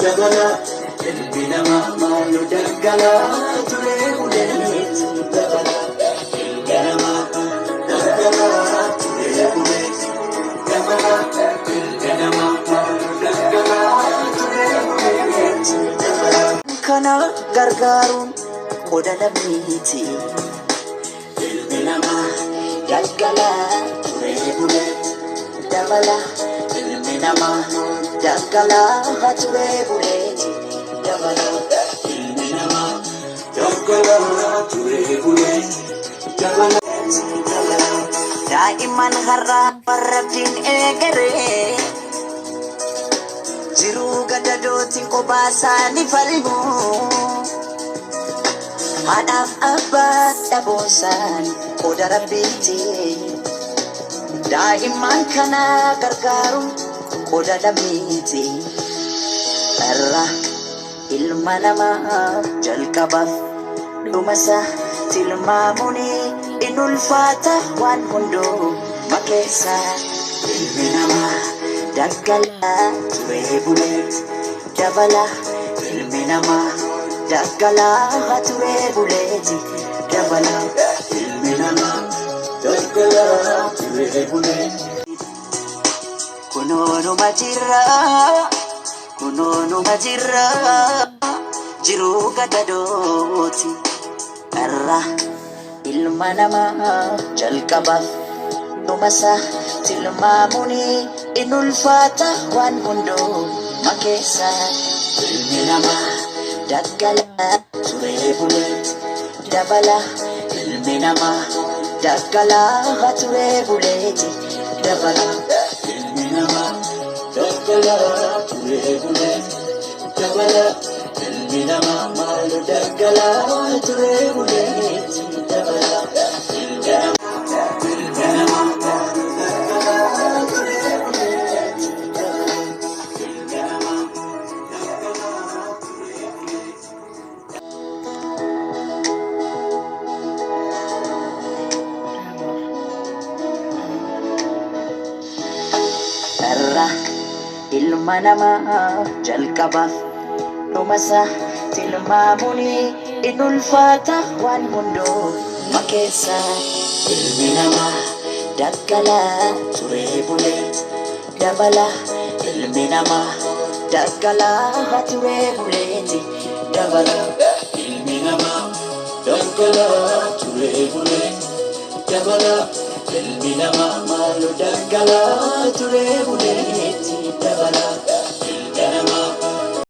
dabala ilmi namaa maaloo daggalaa ture buleetti dabala ilmi namaa daggalaa ture buleetti dabala ilmi namaa maaloo daggalaa ture buleetti dabala kana gargaaruun qooda lammiiti ilmi namaa daggalaa ture buleetti dabala ilmi namaa daggalaa ture buleetti dabala ilmi namaa daggalaa ture buleetti dabala daa'imman har'aa warrabdiin eegaree jiruu gadadootiin kophaa isaanii falmu haadhaaf abbaa dhaboonsaan qooda rabbiitti daa'imman kana gargaaruun qooda lammiiti irra ilma namaa jalqabaaf dhumasaa tilmaamuun in ulfaata waan hunduu makeessa ilmi namaa daggalaa ture buleetti dabala ilmi namaa daggalaa ture buleetti dabala ilmi namaa daggalaa ture buleetti kunoonuma jirra jiruu gadadooti irra ilma namaa jalqabaaf dhumasaa tilmaamuun in ulfaata waan hunduu makeessa ilmi namaa daggalaa ture buleetti dabala ilmi namaa daggalaa ture buleetti dabala ilmi namaa daggalaa ture buleetti dabala ilmi namaa maaloo daggalaa ture buleetti dabala ilmi namaa maaloo daggalaa ture buleetti dabala ilmi namaa daggalaa ture buleetti irra ilma namaa jalqabaaf dhumasaa tilmaamuun in ulfaata waan hunduu makeessa ilmi namaa daggalaa ture buleetti dabala ilmi namaa daggalaa ture buleetti dabala ilmi namaa daggalaa ture buleetti dabala ilmi namaa maaloo daggalaa ture buleetti dabala